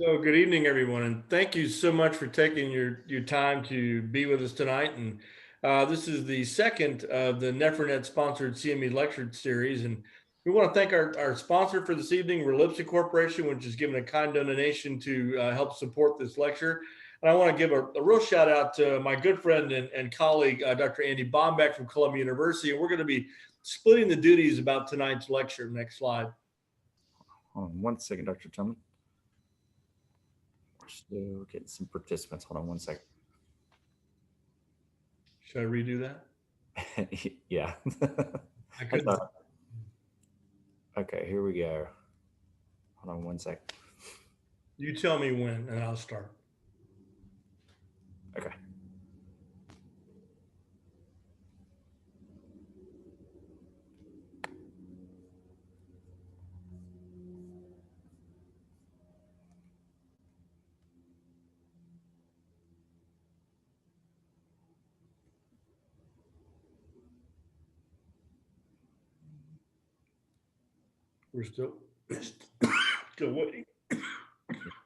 So good evening, everyone, and thank you so much for taking your time to be with us tonight. And this is the second of the NephroNet sponsored CME lecture series, and we want to thank our sponsor for this evening, Relipsy Corporation, which has given a kind donation to help support this lecture. And I want to give a real shout out to my good friend and colleague, Dr. Andy Bomback from Columbia University, and we're going to be splitting the duties about tonight's lecture. Next slide. Hold on 1 second, Dr. Tumlin. We're still getting some participants. Hold on 1 second. Should I redo that? Yeah. I couldn't. Okay, here we go. Hold on 1 second. You tell me when, and I'll start. Okay. We're still waiting.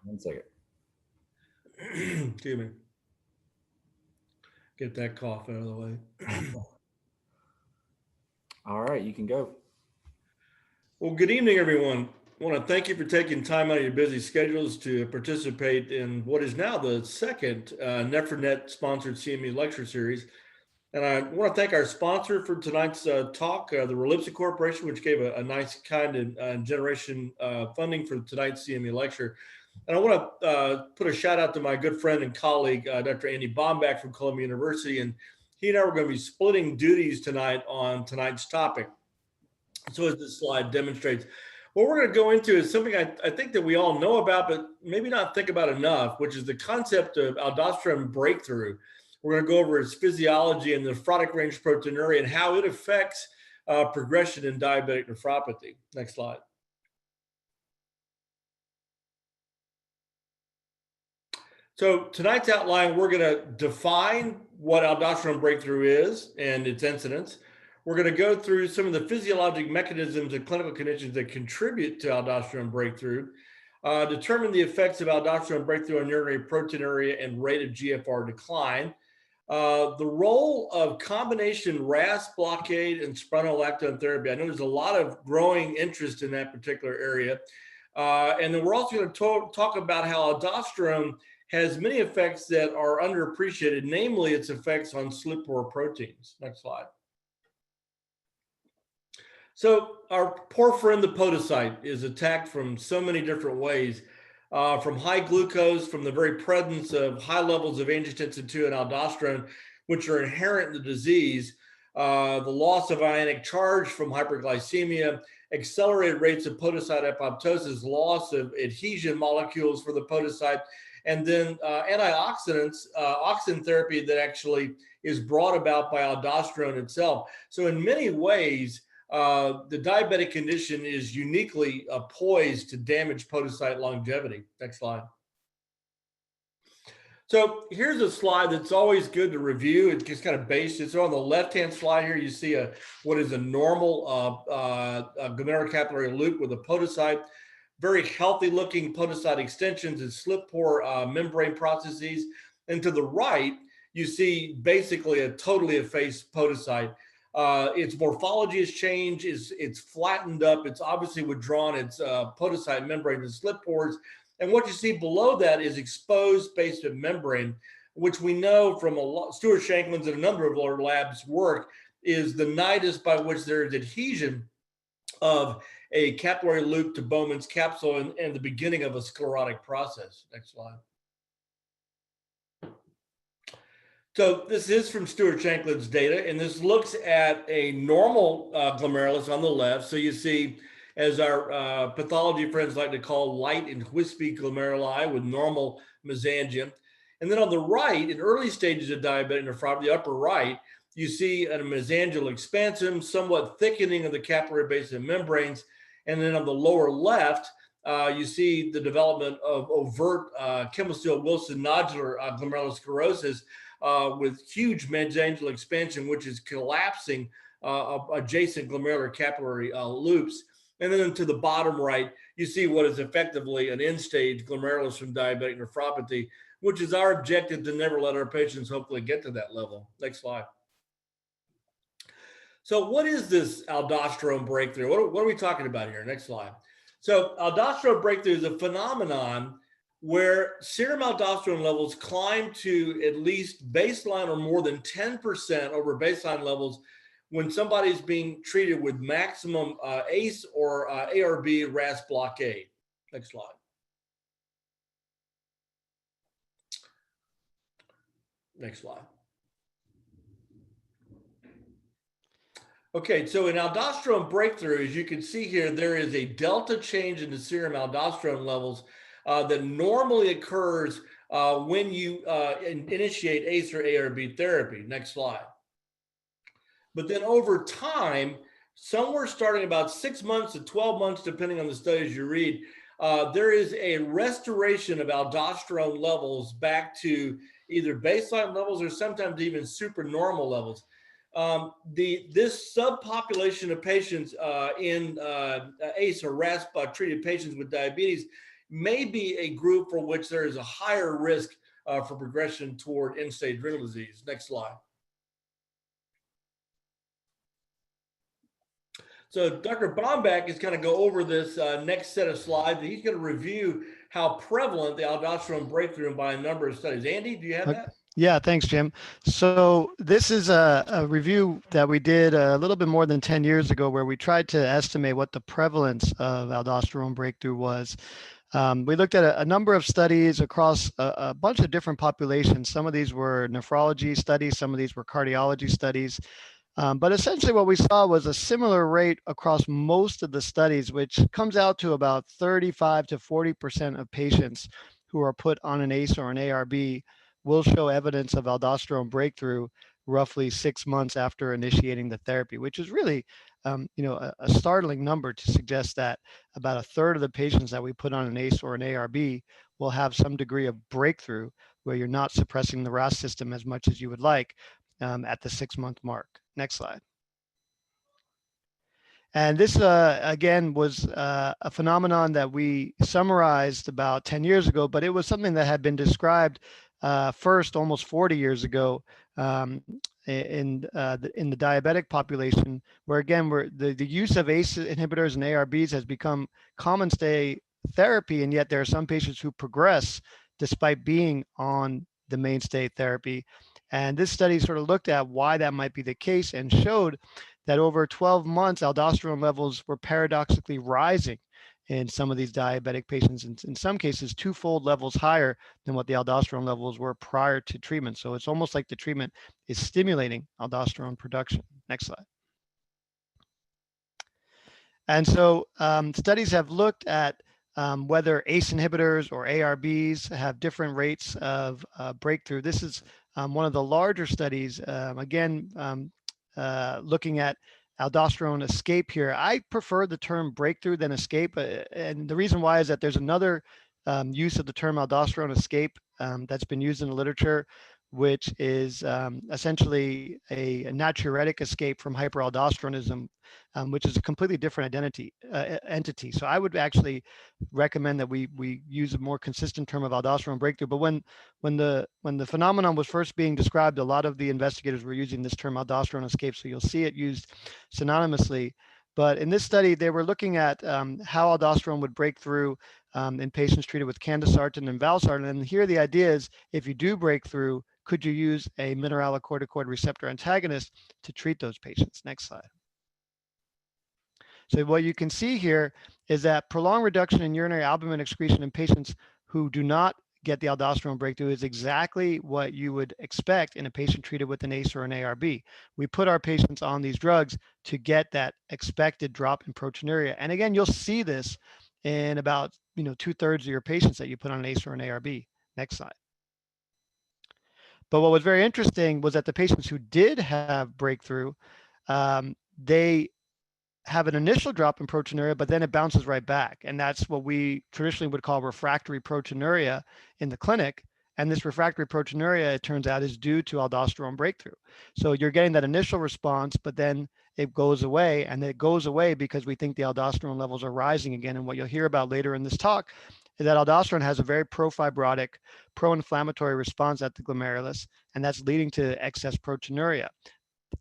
1 second. Excuse me. Get that cough out of the way. All right, you can go. Well, good evening, everyone. I want to thank you for taking time out of your busy schedules to participate in what is now the second NephroNet sponsored CME lecture series. And I want to thank our sponsor for tonight's talk, the Relipsy Corporation, which gave a nice kind and generation funding for tonight's CME lecture. And I want to put a shout out to my good friend and colleague, Dr. Andy Bomback from Columbia University. And he and I are going to be splitting duties tonight on tonight's topic. So as this slide demonstrates, what we're going to go into is something I think that we all know about, but maybe not think about enough, which is the concept of aldosterone breakthrough. We're going to go over its physiology and the nephrotic range proteinuria and how it affects progression in diabetic nephropathy. Next slide. So tonight's outline, we're going to define what aldosterone breakthrough is and its incidence. We're going to go through some of the physiologic mechanisms and clinical conditions that contribute to aldosterone breakthrough, determine the effects of aldosterone breakthrough on urinary proteinuria and rate of GFR decline, the role of combination RAS blockade and spironolactone therapy. I know there's a lot of growing interest in that particular area. And then we're also going to talk about how aldosterone has many effects that are underappreciated, namely its effects on SLP4 proteins. Next slide. So our poor friend, the podocyte, is attacked from so many different ways, from high glucose, from the very presence of high levels of angiotensin II and aldosterone, which are inherent in the disease, the loss of ionic charge from hyperglycemia, accelerated rates of podocyte apoptosis, loss of adhesion molecules for the podocyte, and then antioxidants, oxidant therapy that actually is brought about by aldosterone itself. So in many ways, the diabetic condition is uniquely poised to damage podocyte longevity. Next slide. So here's a slide that's always good to review. It's just kind of based. It's on the left-hand slide here. You see what is a normal glomerulocapillary loop with a podocyte. Very healthy looking podocyte extensions and SLP4 membrane processes. And to the right, you see basically a totally effaced podocyte. Its morphology has changed, it's flattened up, it's obviously withdrawn its podocyte membrane and SLP pores. And what you see below that is exposed basement membrane, which we know from Stuart Shanklin's and a number of our labs' work is the nidus by which there is adhesion of a capillary loop to Bowman's capsule and the beginning of a sclerotic process. Next slide. So this is from Stuart Shanklin's data, and this looks at a normal glomerulus on the left. So you see, as our pathology friends like to call, light and wispy glomeruli with normal mesangium. And then on the right, in early stages of diabetic nephropathy, the upper right, you see a mesangial expansum, somewhat thickening of the capillary basement membranes. And then on the lower left, you see the development of overt Kimmel-Steel-Wilson nodular glomerulosclerosis with huge mesangial expansion, which is collapsing adjacent glomerular capillary loops. And then to the bottom right, you see what is effectively an end-stage glomerulus from diabetic nephropathy, which is our objective to never let our patients hopefully get to that level. Next slide. So what is this aldosterone breakthrough? What are we talking about here? Next slide. So aldosterone breakthrough is a phenomenon where serum aldosterone levels climb to at least baseline or more than 10% over baseline levels when somebody's being treated with maximum ACE or ARB RAS blockade. Next slide. Next slide. Okay, so in aldosterone breakthrough, as you can see here, there is a delta change in the serum aldosterone levels that normally occurs when you initiate ACE or ARB therapy. Next slide. But then over time, somewhere starting about 6 months to 12 months, depending on the studies you read, there is a restoration of aldosterone levels back to either baseline levels or sometimes even supernormal levels. This subpopulation of patients in ACE or RAS treated patients with diabetes may be a group for which there is a higher risk for progression toward end-stage renal disease. Next slide. So Dr. Bomback is going to go over this next set of slides, and he's going to review how prevalent the aldosterone breakthrough by a number of studies. Andy, do you have that? Yeah, thanks, Jim. So this is a review that we did a little bit more than 10 years ago where we tried to estimate what the prevalence of aldosterone breakthrough was. We looked at a number of studies across a bunch of different populations. Some of these were nephrology studies, some of these were cardiology studies. But essentially what we saw was a similar rate across most of the studies, which comes out to about 35 to 40% of patients who are put on an ACE or an ARB will show evidence of aldosterone breakthrough roughly 6 months after initiating the therapy, which is really a startling number to suggest that about a third of the patients that we put on an ACE or an ARB will have some degree of breakthrough where you're not suppressing the RAS system as much as you would like at the 6-month mark. Next slide. And this, again, was a phenomenon that we summarized about 10 years ago, but it was something that had been described first almost 40 years ago in the diabetic population, where again, the use of ACE inhibitors and ARBs has become common-stay therapy, and yet there are some patients who progress despite being on the mainstay therapy. And this study sort of looked at why that might be the case and showed that over 12 months, aldosterone levels were paradoxically rising in some of these diabetic patients, in some cases, twofold levels higher than what the aldosterone levels were prior to treatment. So it's almost like the treatment is stimulating aldosterone production. Next slide. And so studies have looked at whether ACE inhibitors or ARBs have different rates of breakthrough. This is one of the larger studies, again, looking at aldosterone escape here. I prefer the term breakthrough than escape. And the reason why is that there's another use of the term aldosterone escape that's been used in the literature, which is essentially a natriuretic escape from hyperaldosteronism, which is a completely different entity. So I would actually recommend that we use a more consistent term of aldosterone breakthrough. But when the phenomenon was first being described, a lot of the investigators were using this term aldosterone escape. So you'll see it used synonymously. But in this study, they were looking at how aldosterone would break through in patients treated with candesartan and valsartan. And here the idea is, if you do break through, could you use a mineralocorticoid receptor antagonist to treat those patients? Next slide. So what you can see here is that prolonged reduction in urinary albumin excretion in patients who do not get the aldosterone breakthrough is exactly what you would expect in a patient treated with an ACE or an ARB. We put our patients on these drugs to get that expected drop in proteinuria. And again, you'll see this in about 2/3 of your patients that you put on an ACE or an ARB. Next slide. But what was very interesting was that the patients who did have breakthrough, they have an initial drop in proteinuria, but then it bounces right back. And that's what we traditionally would call refractory proteinuria in the clinic. And this refractory proteinuria, it turns out, is due to aldosterone breakthrough. So you're getting that initial response, but then it goes away. And it goes away because we think the aldosterone levels are rising again. And what you'll hear about later in this talk is that aldosterone has a very pro-fibrotic, pro-inflammatory response at the glomerulus, and that's leading to excess proteinuria,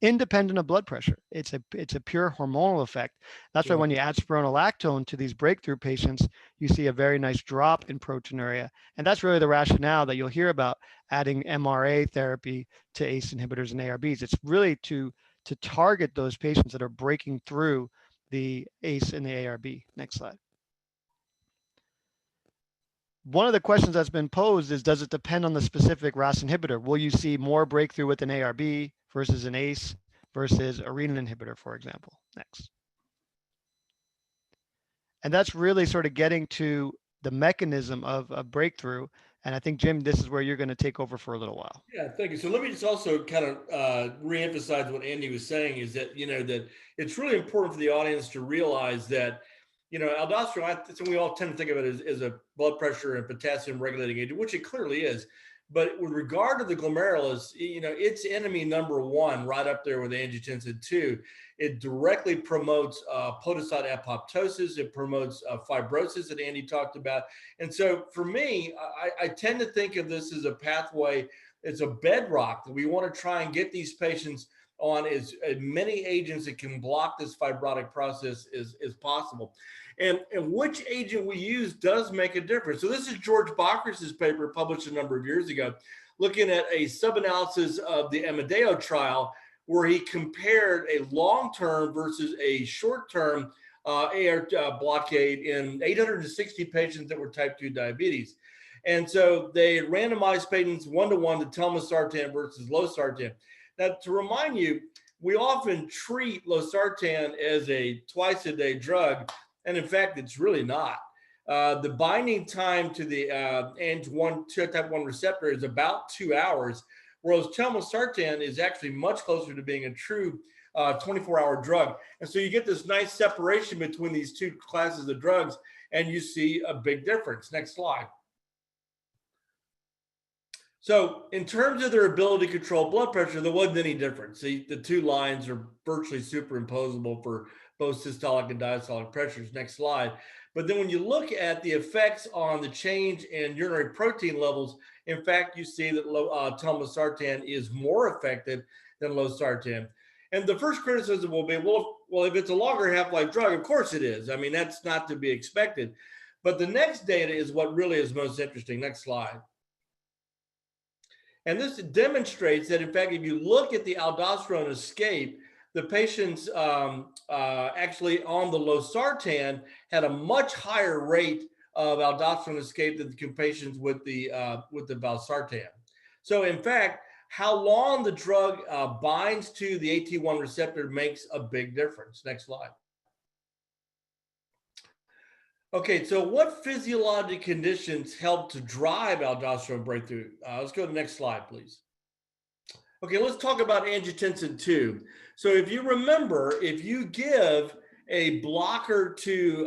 independent of blood pressure. It's a pure hormonal effect. That's why when you add spironolactone to these breakthrough patients, you see a very nice drop in proteinuria. And that's really the rationale that you'll hear about adding MRA therapy to ACE inhibitors and ARBs. It's really to target those patients that are breaking through the ACE and the ARB. Next slide. One of the questions that's been posed is, does it depend on the specific RAS inhibitor? Will you see more breakthrough with an ARB versus an ACE versus a renin inhibitor, for example? Next. And that's really sort of getting to the mechanism of a breakthrough. And I think, Jim, this is where you're going to take over for a little while. Yeah, thank you. So let me just also kind of reemphasize what Andy was saying, is that, that it's really important for the audience to realize that, aldosterone, so we all tend to think of it as a blood pressure and potassium regulating agent, which it clearly is. But with regard to the glomerulus, its enemy number one, right up there with angiotensin 2, it directly promotes podocyte apoptosis. It promotes fibrosis that Andy talked about. And so for me, I tend to think of this as a pathway. It's a bedrock that we want to try and get these patients on as many agents that can block this fibrotic process as possible. And which agent we use does make a difference. So this is George Bockrus's paper published a number of years ago, looking at a sub-analysis of the Amadeo trial, where he compared a long-term versus a short-term AR blockade in 860 patients that were type 2 diabetes. And so they randomized patients 1-to-1 to telmisartan versus losartan. Now, to remind you, we often treat losartan as a twice-a-day drug, and in fact, it's really not. The binding time to the Ang1 type 1 receptor is about 2 hours, whereas telmisartan is actually much closer to being a true 24-hour drug. And so you get this nice separation between these two classes of drugs, and you see a big difference. Next slide. So in terms of their ability to control blood pressure, there wasn't any difference. The two lines are virtually superimposable for both systolic and diastolic pressures. Next slide. But then when you look at the effects on the change in urinary protein levels, in fact, you see that telmisartan is more effective than losartan. And the first criticism will be, well, if it's a longer half-life drug, of course it is. I mean, that's not to be expected. But the next data is what really is most interesting. Next slide. And this demonstrates that, in fact, if you look at the aldosterone escape, the patients actually on the losartan had a much higher rate of aldosterone escape than the patients with the valsartan. So, in fact, how long the drug binds to the AT1 receptor makes a big difference. Next slide. Okay, so what physiologic conditions help to drive aldosterone breakthrough? Let's go to the next slide, please. Okay, let's talk about angiotensin 2. So if you remember, if you give a blocker to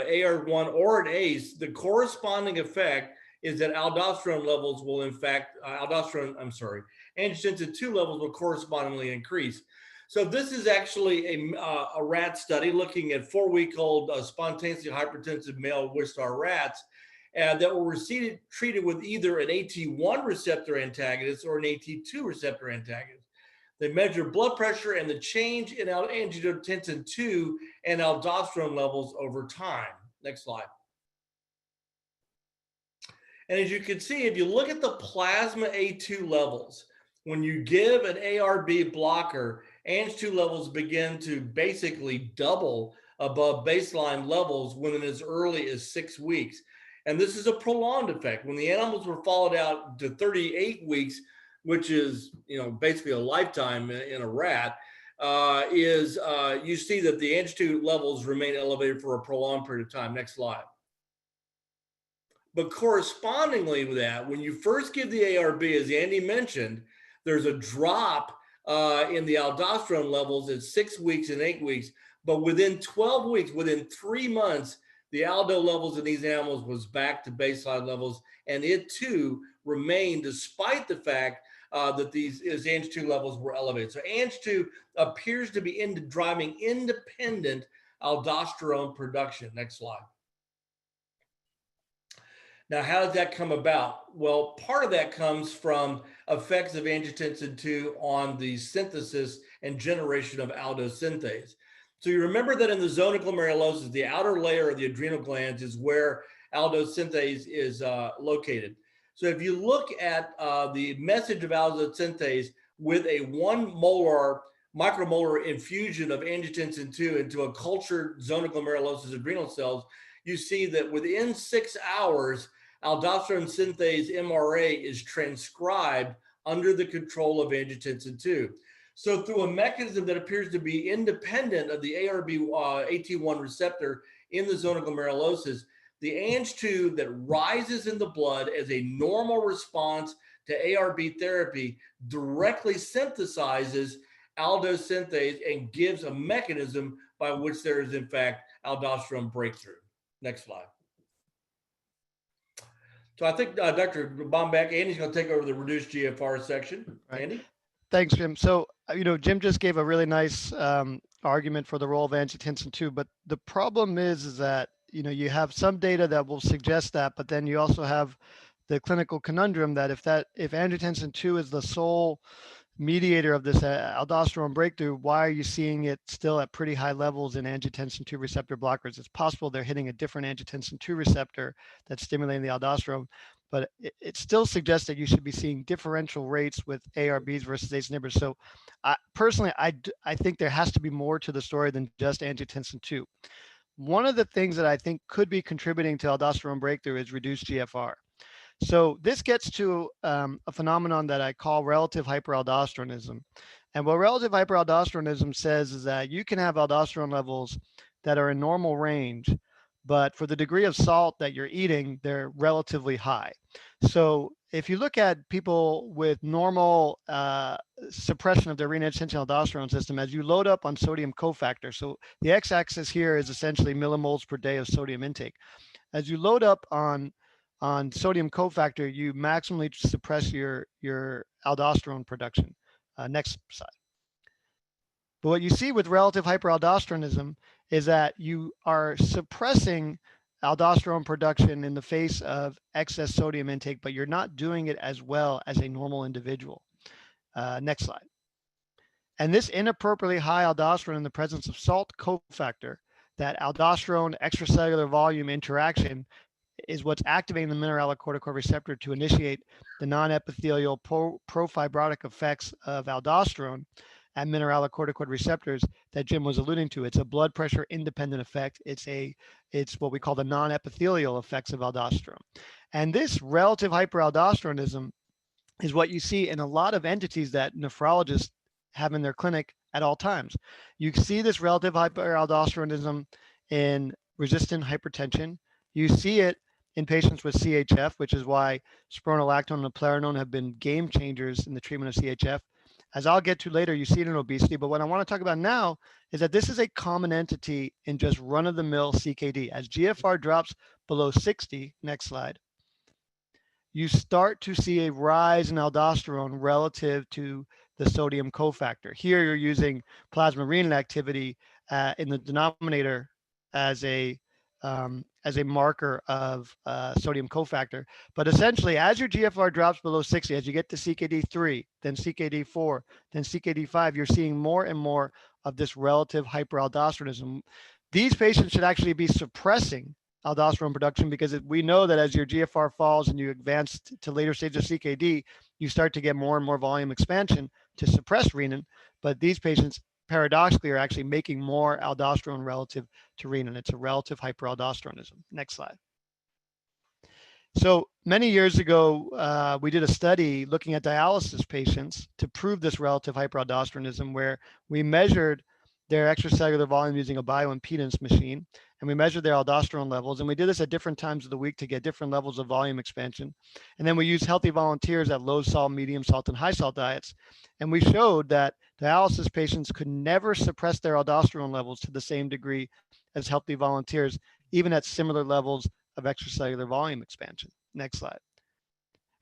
AR1 or an ACE, the corresponding effect is that aldosterone levels will, in fact, angiotensin 2 levels will correspondingly increase. So this is actually a rat study looking at 4-week-old spontaneously hypertensive male Wistar rats that were treated with either an AT1 receptor antagonist or an AT2 receptor antagonist. They measured blood pressure and the change in angiotensin 2 and aldosterone levels over time. Next slide. And as you can see, if you look at the plasma A2 levels, when you give an ARB blocker, Ang2 levels begin to basically double above baseline levels within as early as 6 weeks. And this is a prolonged effect. When the animals were followed out to 38 weeks, which is basically a lifetime in a rat, you see that the Ang2 levels remain elevated for a prolonged period of time. Next slide. But correspondingly with that, when you first give the ARB, as Andy mentioned, there's a drop in the aldosterone levels at 6 weeks and 8 weeks, but within 12 weeks, within 3 months, the aldo levels in these animals was back to baseline levels, and it too remained despite the fact that his Ang2 levels were elevated. So Ang2 appears to be driving independent aldosterone production. Next slide. Now, how does that come about? Well, part of that comes from effects of angiotensin II on the synthesis and generation of aldosynthase. So you remember that in the zona glomerulosa, the outer layer of the adrenal glands is where aldosynthase is located. So if you look at the message of aldosynthase with a 1 molar micromolar infusion of angiotensin II into a cultured zona glomerulosa adrenal cells, you see that within 6 hours, aldosterone synthase MRA is transcribed under the control of angiotensin II. So through a mechanism that appears to be independent of the ARB AT1 receptor in the zona glomerulosa, the Ang2 that rises in the blood as a normal response to ARB therapy directly synthesizes aldosynthase and gives a mechanism by which there is in fact aldosterone breakthrough. Next slide. So I think Dr. Bomback, Andy's going to take over the reduced GFR section. Right. Andy? Thanks, Jim. So, Jim just gave a really nice argument for the role of angiotensin II, but the problem is that, you have some data that will suggest that, but then you also have the clinical conundrum that if angiotensin II is the sole mediator of this aldosterone breakthrough, why are you seeing it still at pretty high levels in angiotensin II receptor blockers? It's possible they're hitting a different angiotensin II receptor that's stimulating the aldosterone, but it still suggests that you should be seeing differential rates with ARBs versus ACE inhibitors. So personally, I think there has to be more to the story than just angiotensin II. One of the things that I think could be contributing to aldosterone breakthrough is reduced GFR. So this gets to a phenomenon that I call relative hyperaldosteronism. And what relative hyperaldosteronism says is that you can have aldosterone levels that are in normal range, but for the degree of salt that you're eating, they're relatively high. So if you look at people with normal suppression of their renin-angiotensin aldosterone system, as you load up on sodium cofactor, so the x-axis here is essentially millimoles per day of sodium intake. As you load up on sodium cofactor, you maximally suppress your aldosterone production. Next slide. But what you see with relative hyperaldosteronism is that you are suppressing aldosterone production in the face of excess sodium intake, but you're not doing it as well as a normal individual. Next slide. And this inappropriately high aldosterone in the presence of salt cofactor, that aldosterone extracellular volume interaction, is what's activating the mineralocorticoid receptor to initiate the non-epithelial profibrotic effects of aldosterone at mineralocorticoid receptors that Jim was alluding to. It's a blood pressure independent effect. It's what we call the non-epithelial effects of aldosterone. And this relative hyperaldosteronism is what you see in a lot of entities that nephrologists have in their clinic at all times. You see this relative hyperaldosteronism in resistant hypertension. You see it in patients with CHF, which is why spironolactone and eplerenone have been game changers in the treatment of CHF. As I'll get to later, you see it in obesity, but what I want to talk about now is that this is a common entity in just run-of-the-mill CKD. As GFR drops below 60, next slide, you start to see a rise in aldosterone relative to the sodium cofactor. Here you're using plasma renin activity in the denominator as a marker of sodium cofactor. But essentially, as your GFR drops below 60, as you get to CKD3, then CKD4, then CKD5, you're seeing more and more of this relative hyperaldosteronism. These patients should actually be suppressing aldosterone production because we know that as your GFR falls and you advance to later stages of CKD, you start to get more and more volume expansion to suppress renin. But these patients paradoxically are actually making more aldosterone relative to renin. It's a relative hyperaldosteronism. Next slide. So many years ago, we did a study looking at dialysis patients to prove this relative hyperaldosteronism, where we measured their extracellular volume using a bioimpedance machine, and we measured their aldosterone levels. And we did this at different times of the week to get different levels of volume expansion. And then we used healthy volunteers at low salt, medium salt, and high salt diets. And we showed that dialysis patients could never suppress their aldosterone levels to the same degree as healthy volunteers, even at similar levels of extracellular volume expansion. Next slide.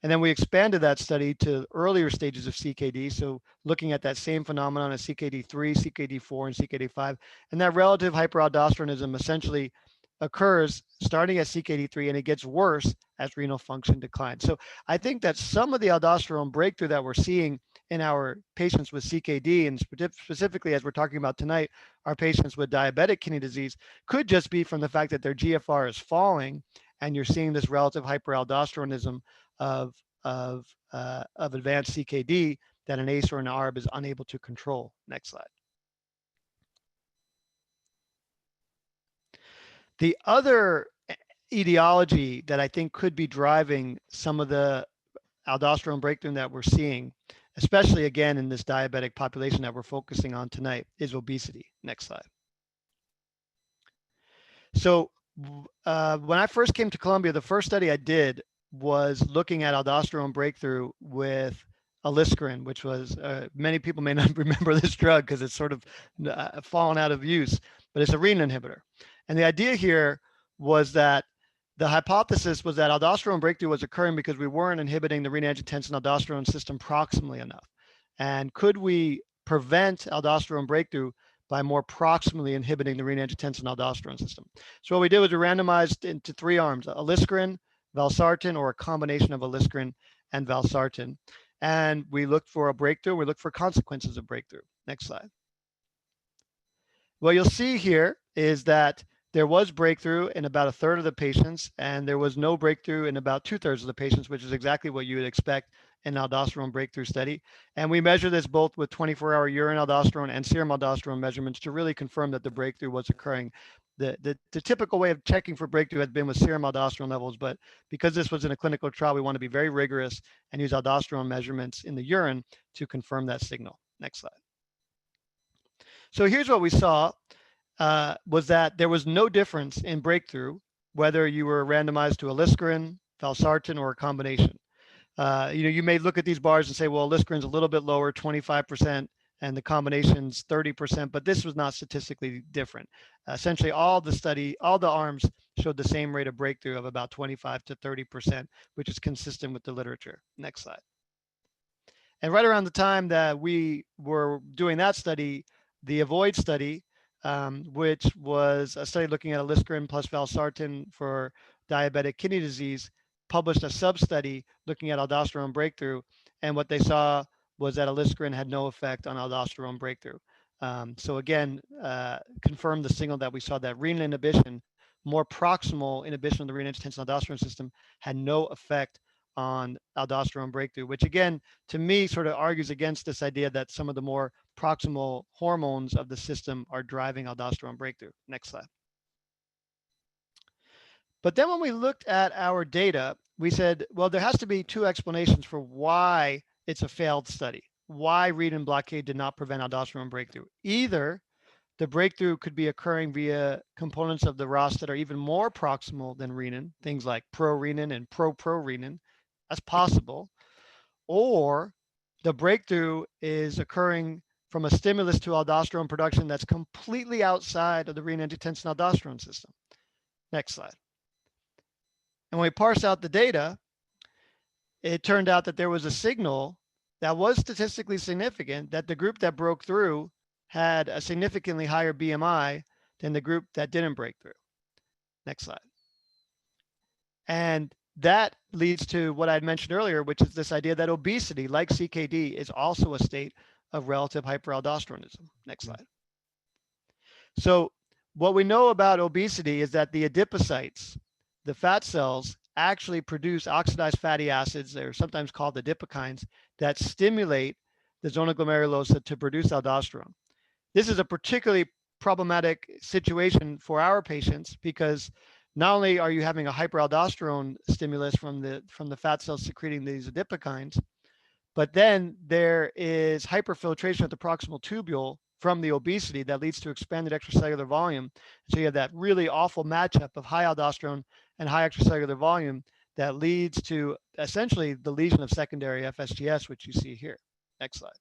And then we expanded that study to earlier stages of CKD. So looking at that same phenomenon as CKD3, CKD4, and CKD5. And that relative hyperaldosteronism essentially occurs starting at CKD3 and it gets worse as renal function declines. So I think that some of the aldosterone breakthrough that we're seeing in our patients with CKD, and specifically as we're talking about tonight, our patients with diabetic kidney disease, could just be from the fact that their GFR is falling and you're seeing this relative hyperaldosteronism of advanced CKD that an ACE or an ARB is unable to control. Next slide. The other etiology that I think could be driving some of the aldosterone breakthrough that we're seeing, especially again in this diabetic population that we're focusing on tonight, is obesity. Next slide. So when I first came to Columbia, the first study I did was looking at aldosterone breakthrough with aliskiren, which was, many people may not remember this drug because it's sort of fallen out of use, but it's a renin inhibitor. And the idea here was that the hypothesis was that aldosterone breakthrough was occurring because we weren't inhibiting the renin-angiotensin-aldosterone system proximally enough. And could we prevent aldosterone breakthrough by more proximally inhibiting the renin-angiotensin-aldosterone system? So what we did was we randomized into 3 arms: aliskiren, valsartan, or a combination of aliskiren and valsartan. And we looked for a breakthrough. We looked for consequences of breakthrough. Next slide. What you'll see here is that there was breakthrough in about 1/3 of the patients, and there was no breakthrough in about 2/3 of the patients, which is exactly what you would expect in an aldosterone breakthrough study. And we measure this both with 24-hour urine aldosterone and serum aldosterone measurements to really confirm that the breakthrough was occurring. The typical way of checking for breakthrough has been with serum aldosterone levels, but because this was in a clinical trial, we want to be very rigorous and use aldosterone measurements in the urine to confirm that signal. Next slide. So here's what we saw. Was that there was no difference in breakthrough, whether you were randomized to aliskiren, valsartan, or a combination. You may look at these bars and say, well, aliskiren's a little bit lower, 25%, and the combination's 30%, but this was not statistically different. Essentially, all the arms showed the same rate of breakthrough of about 25 to 30%, which is consistent with the literature. Next slide. And right around the time that we were doing that study, the AVOID study, which was a study looking at aliskiren plus valsartan for diabetic kidney disease, published a sub-study looking at aldosterone breakthrough. And what they saw was that aliskiren had no effect on aldosterone breakthrough. So again, confirmed the signal that we saw, that renin inhibition, more proximal inhibition of the renin-angiotensin-aldosterone system, had no effect on aldosterone breakthrough, which again, to me, sort of argues against this idea that some of the more proximal hormones of the system are driving aldosterone breakthrough. Next slide. But then when we looked at our data, we said, well, there has to be 2 explanations for why it's a failed study, why renin blockade did not prevent aldosterone breakthrough. Either the breakthrough could be occurring via components of the ROS that are even more proximal than renin, things like prorenin and proprorenin. That's possible. Or the breakthrough is occurring from a stimulus to aldosterone production that's completely outside of the renin-angiotensin-aldosterone system. Next slide. And when we parse out the data, it turned out that there was a signal that was statistically significant, that the group that broke through had a significantly higher BMI than the group that didn't break through. Next slide. And that leads to what I had mentioned earlier, which is this idea that obesity, like CKD, is also a state of relative hyperaldosteronism. Next slide. So what we know about obesity is that the adipocytes, the fat cells, actually produce oxidized fatty acids, they're sometimes called adipokines, that stimulate the zona glomerulosa to produce aldosterone. This is a particularly problematic situation for our patients because not only are you having a hyperaldosterone stimulus from the fat cells secreting these adipokines, but then there is hyperfiltration at the proximal tubule from the obesity that leads to expanded extracellular volume. So you have that really awful matchup of high aldosterone and high extracellular volume that leads to essentially the lesion of secondary FSGS, which you see here. Next slide.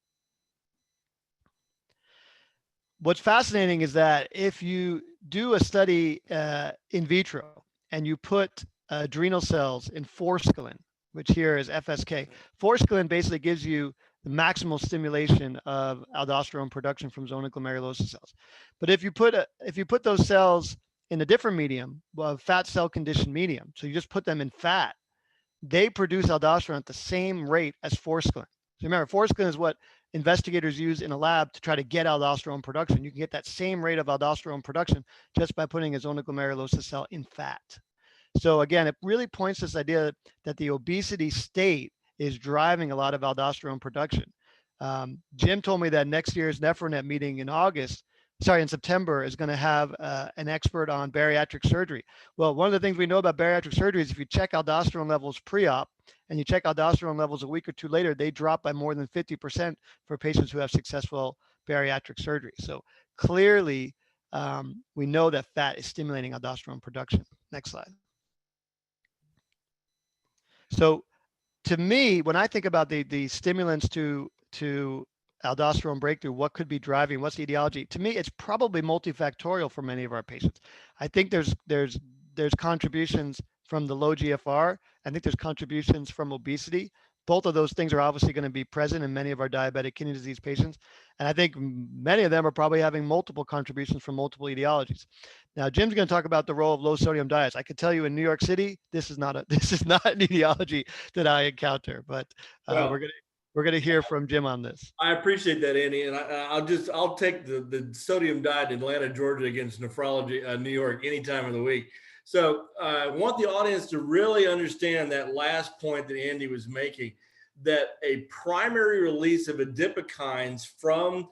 What's fascinating is that if you do a study in vitro and you put adrenal cells in forskolin, which here is FSK. Forskolin basically gives you the maximal stimulation of aldosterone production from zona glomerulosa cells. But if you put those cells in a different medium, well, fat cell conditioned medium, so you just put them in fat, they produce aldosterone at the same rate as forskolin. So remember, forskolin is what investigators use in a lab to try to get aldosterone production. You can get that same rate of aldosterone production just by putting a zona glomerulosa cell in fat. So again, it really points to this idea that the obesity state is driving a lot of aldosterone production. Jim told me that next year's NephroNet meeting in September, is going to have an expert on bariatric surgery. Well, one of the things we know about bariatric surgery is if you check aldosterone levels pre-op and you check aldosterone levels a week or two later, they drop by more than 50% for patients who have successful bariatric surgery. So clearly, we know that fat is stimulating aldosterone production. Next slide. So to me, when I think about the stimulants to aldosterone breakthrough, what could be driving, what's the etiology? To me, it's probably multifactorial for many of our patients. I think there's contributions from the low GFR. I think there's contributions from obesity. Both of those things are obviously going to be present in many of our diabetic kidney disease patients. And I think many of them are probably having multiple contributions from multiple etiologies. Now, Jim's going to talk about the role of low sodium diets. I could tell you in New York City, this is not an etiology that I encounter, but we're going to hear from Jim on this. I appreciate that, Andy, and I'll take the sodium diet in Atlanta, Georgia against Nephrology, New York, any time of the week. So I want the audience to really understand that last point that Andy was making, that a primary release of adipokines from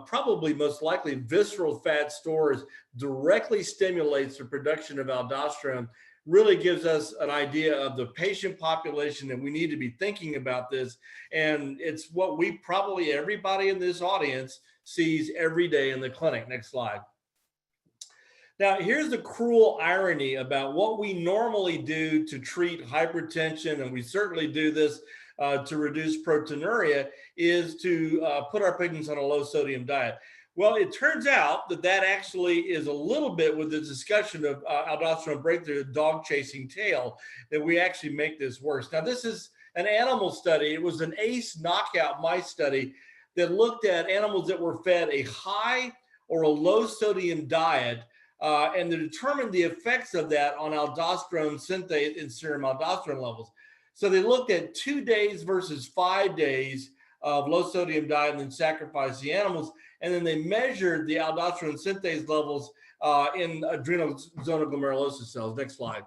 probably most likely visceral fat stores directly stimulates the production of aldosterone, really gives us an idea of the patient population that we need to be thinking about this. And it's what everybody in this audience sees every day in the clinic. Next slide. Now, here's the cruel irony about what we normally do to treat hypertension, and we certainly do this to reduce proteinuria, is to put our patients on a low sodium diet. Well, it turns out that actually is a little bit with the discussion of aldosterone breakthrough, dog chasing tail, that we actually make this worse. Now, this is an animal study. It was an ACE knockout mice study that looked at animals that were fed a high or a low sodium diet and to determine the effects of that on aldosterone synthase and serum aldosterone levels. So they looked at 2 days versus 5 days of low sodium diet and then sacrificed the animals. And then they measured the aldosterone synthase levels in adrenal zona glomerulosa cells. Next slide.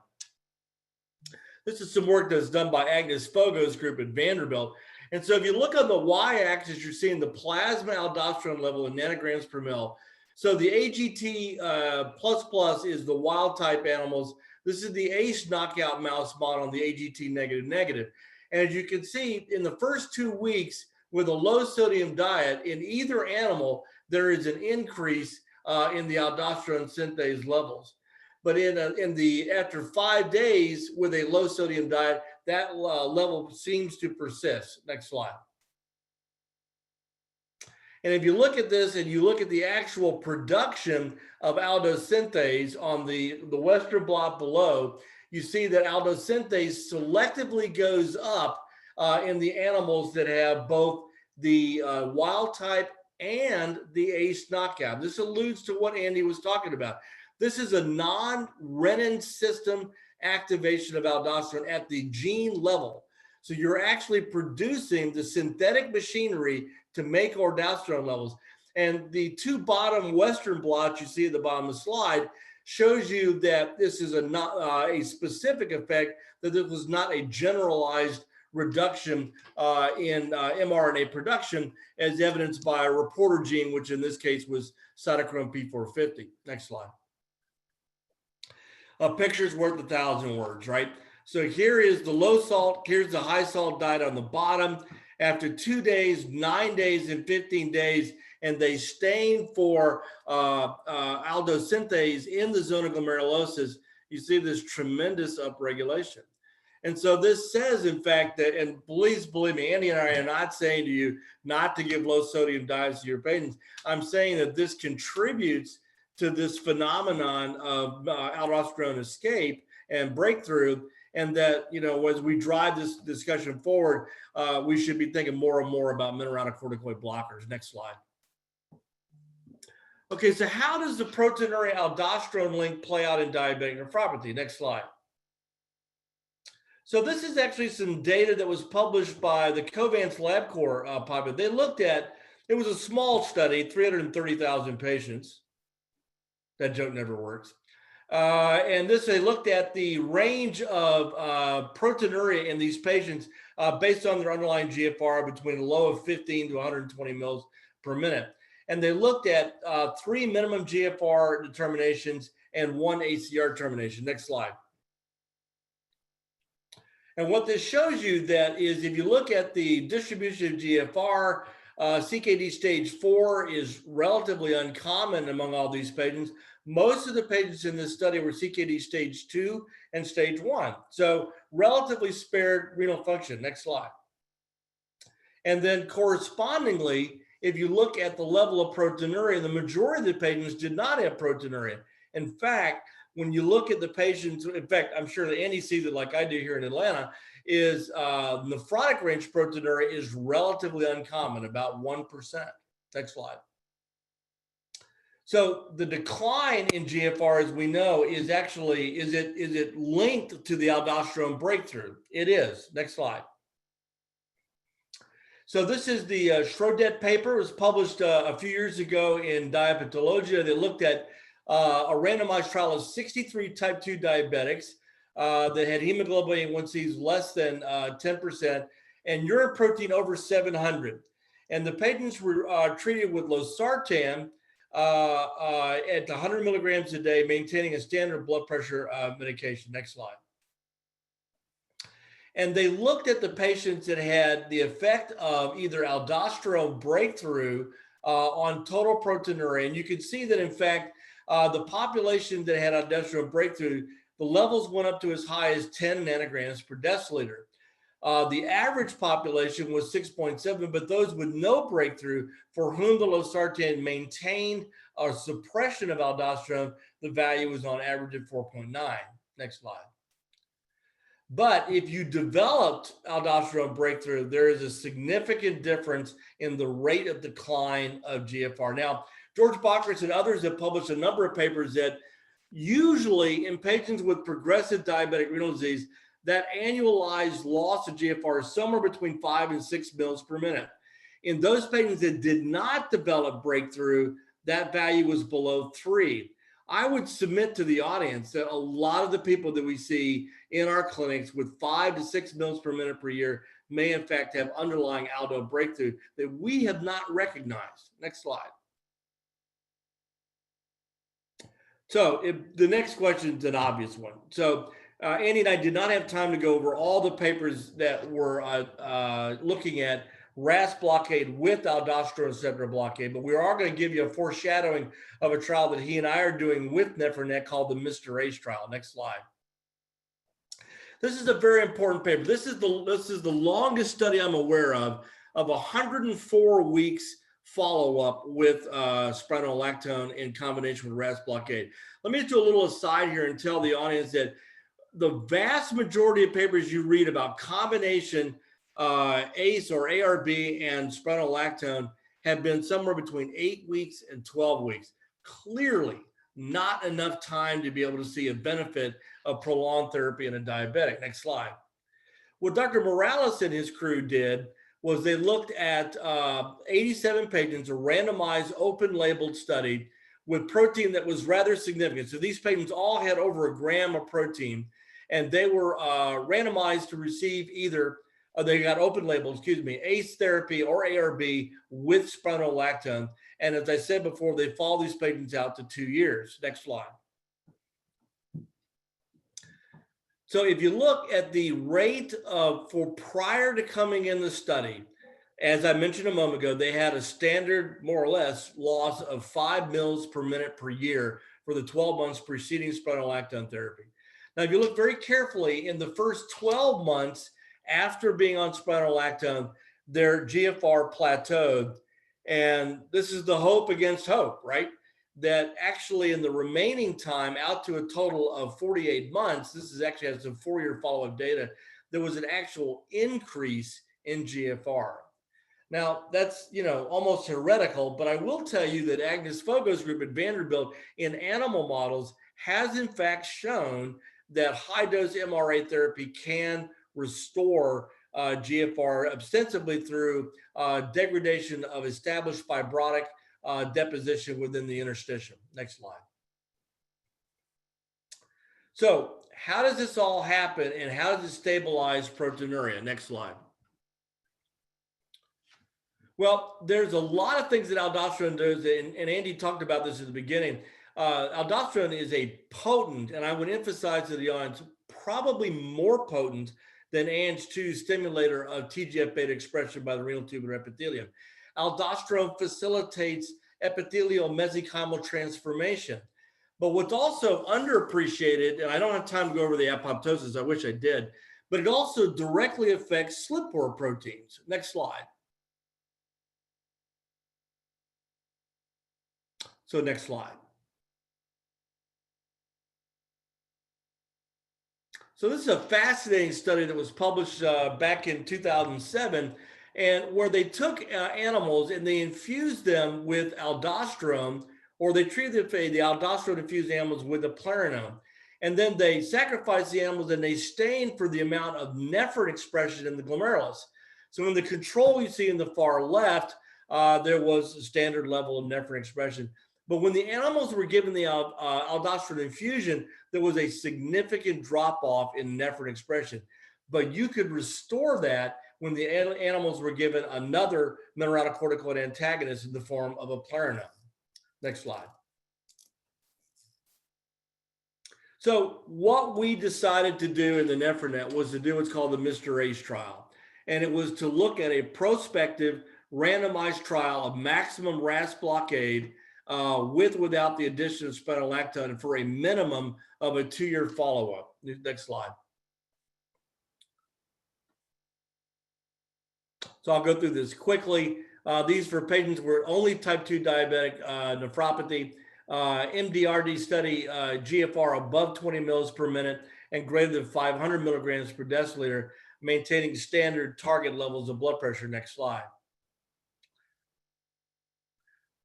This is some work that's done by Agnes Fogo's group at Vanderbilt. And so if you look on the y-axis, you're seeing the plasma aldosterone level in nanograms per mil. So the AGT plus is the wild type animals. This is the ACE knockout mouse model on the AGT negative. And as you can see, in the first 2 weeks with a low sodium diet in either animal, there is an increase in the aldosterone synthase levels. But after 5 days with a low sodium diet, that level seems to persist. Next slide. And if you look at this and you look at the actual production of aldosynthase on the western blot below, you see that aldosynthase selectively goes up in the animals that have both the wild type and the ACE knockout. This alludes to what Andy was talking about. This is a non-renin system activation of aldosterone at the gene level. So you're actually producing the synthetic machinery to make aldosterone levels. And the two bottom western blots you see at the bottom of the slide shows you that this is a specific effect, that this was not a generalized reduction in mRNA production, as evidenced by a reporter gene, which in this case was cytochrome P450. Next slide. A picture's worth 1,000 words, right? So here is the low salt, here's the high salt diet on the bottom. After 2 days, 9 days, and 15 days, and they stain for aldosynthase in the zona glomerulosa, you see this tremendous upregulation. And so this says, in fact, that, and please believe me, Andy and I are not saying to you not to give low sodium diets to your patients. I'm saying that this contributes to this phenomenon of aldosterone escape and breakthrough. And that, as we drive this discussion forward, we should be thinking more and more about mineralocorticoid blockers. Next slide. Okay, so how does the proteinuria aldosterone link play out in diabetic nephropathy? Next slide. So this is actually some data that was published by the Covance LabCorp population. They looked at, it was a small study, 330,000 patients. That joke never works. And they looked at the range of proteinuria in these patients based on their underlying GFR between a low of 15 to 120 mils per minute. And they looked at 3 minimum GFR determinations and 1 ACR determination. Next slide. And what this shows you that is, if you look at the distribution of GFR, CKD stage 4 is relatively uncommon among all these patients. Most of the patients in this study were CKD stage 2 and stage 1. So relatively spared renal function. Next slide. And then correspondingly, if you look at the level of proteinuria, the majority of the patients did not have proteinuria. In fact, when you look at the patients, in fact, I'm sure that Andy sees it like I do here in Atlanta, is nephrotic range proteinuria is relatively uncommon, about 1%. Next slide. So the decline in GFR, as we know, is actually, is it linked to the aldosterone breakthrough? It is. Next slide. So this is the Schrodet paper. It was published a few years ago in Diabetology. They looked at a randomized trial of 63 type 2 diabetics that had hemoglobin A1Cs less than 10% and urine protein over 700. And the patients were treated with losartan at 100 milligrams a day, maintaining a standard blood pressure medication. Next slide. And they looked at the patients that had the effect of either aldosterone breakthrough on total proteinuria. And you can see that, in fact, the population that had aldosterone breakthrough, the levels went up to as high as 10 nanograms per deciliter. The average population was 6.7, but those with no breakthrough for whom the losartan maintained a suppression of aldosterone, the value was on average at 4.9. Next slide. But if you developed aldosterone breakthrough, there is a significant difference in the rate of decline of GFR. Now, George Bockrich and others have published a number of papers that usually in patients with progressive diabetic renal disease, that annualized loss of GFR is somewhere between 5 and 6 mils per minute. In those patients that did not develop breakthrough, that value was below 3. I would submit to the audience that a lot of the people that we see in our clinics with 5 to 6 mils per minute per year may in fact have underlying aldo breakthrough that we have not recognized. Next slide. So the next question is an obvious one. So Andy and I did not have time to go over all the papers that were looking at RAS blockade with aldosterone receptor blockade, but we are going to give you a foreshadowing of a trial that he and I are doing with NephroNet called the Mr. Ace trial. Next slide. This is a very important paper. This is the longest study I'm aware of 104 weeks follow-up with spironolactone in combination with RAS blockade. Let me just do a little aside here and tell the audience that the vast majority of papers you read about combination ACE or ARB and spironolactone have been somewhere between 8 weeks and 12 weeks. Clearly not enough time to be able to see a benefit of prolonged therapy in a diabetic. Next slide. What Dr. Morales and his crew did was they looked at 87 patients, a randomized open labeled study with protein that was rather significant. So these patients all had over 1 gram of protein, and they were randomized to receive either, they got open label, ACE therapy or ARB with spironolactone. And as I said before, they follow these patients out to 2 years. Next slide. So if you look at the rate for prior to coming in the study, as I mentioned a moment ago, they had a standard, more or less, loss of 5 mils per minute per year for the 12 months preceding spironolactone therapy. Now, if you look very carefully, in the first 12 months after being on spironolactone, their GFR plateaued. And this is the hope against hope, right? that actually in the remaining time out to a total of 48 months, this is actually has some 4-year follow-up data, there was an actual increase in GFR. Now that's, almost heretical, but I will tell you that Agnes Fogo's group at Vanderbilt in animal models has in fact shown that high dose MRA therapy can restore GFR ostensibly through degradation of established fibrotic deposition within the interstitium. Next slide. So how does this all happen and how does it stabilize proteinuria? Next slide. Well, there's a lot of things that aldosterone does, and Andy talked about this at the beginning. Aldosterone is a potent, and I would emphasize to the audience, probably more potent than Ang2 stimulator of TGF-beta expression by the renal tubular epithelium. Aldosterone facilitates epithelial mesenchymal transformation. But what's also underappreciated, and I don't have time to go over the apoptosis, I wish I did, but it also directly affects slip pore proteins. Next slide. So next slide. So this is a fascinating study that was published back in 2007, and where they took animals and they infused them with aldosterone, or they treated the aldosterone-infused animals with a plerinone. And then they sacrificed the animals and they stained for the amount of nephrin expression in the glomerulus. So in the control you see in the far left, there was a standard level of nephrin expression. But when the animals were given the aldosterone infusion, there was a significant drop off in nephrin expression. But you could restore that when the animals were given another mineralocorticoid antagonist in the form of a plerinone. Next slide. So what we decided to do in the NephroNet was to do what's called the Mr. ACE trial. And it was to look at a prospective randomized trial of maximum RAS blockade with or without the addition of spironolactone for a minimum of a 2-year follow-up. Next slide. So I'll go through this quickly. These for patients were only type 2 diabetic nephropathy, MDRD study, GFR above 20 mils per minute and greater than 500 milligrams per deciliter, maintaining standard target levels of blood pressure. Next slide.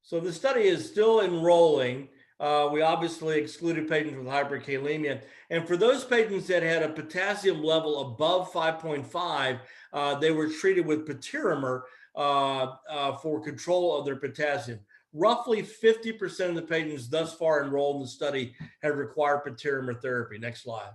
So the study is still enrolling. We obviously excluded patients with hyperkalemia. And for those patients that had a potassium level above 5.5, they were treated with patiromer for control of their potassium. Roughly 50% of the patients thus far enrolled in the study have required patiromer therapy. Next slide.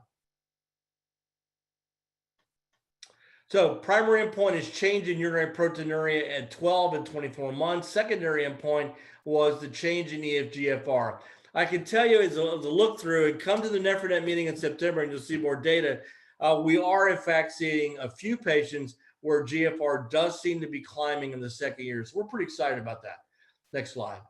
So primary endpoint is change in urinary proteinuria at 12 and 24 months. Secondary endpoint was the change in eGFR. I can tell you as a look through and come to the NephroNet meeting in September and you'll see more data. We are in fact seeing a few patients where GFR does seem to be climbing in the second year. So we're pretty excited about that. Next slide.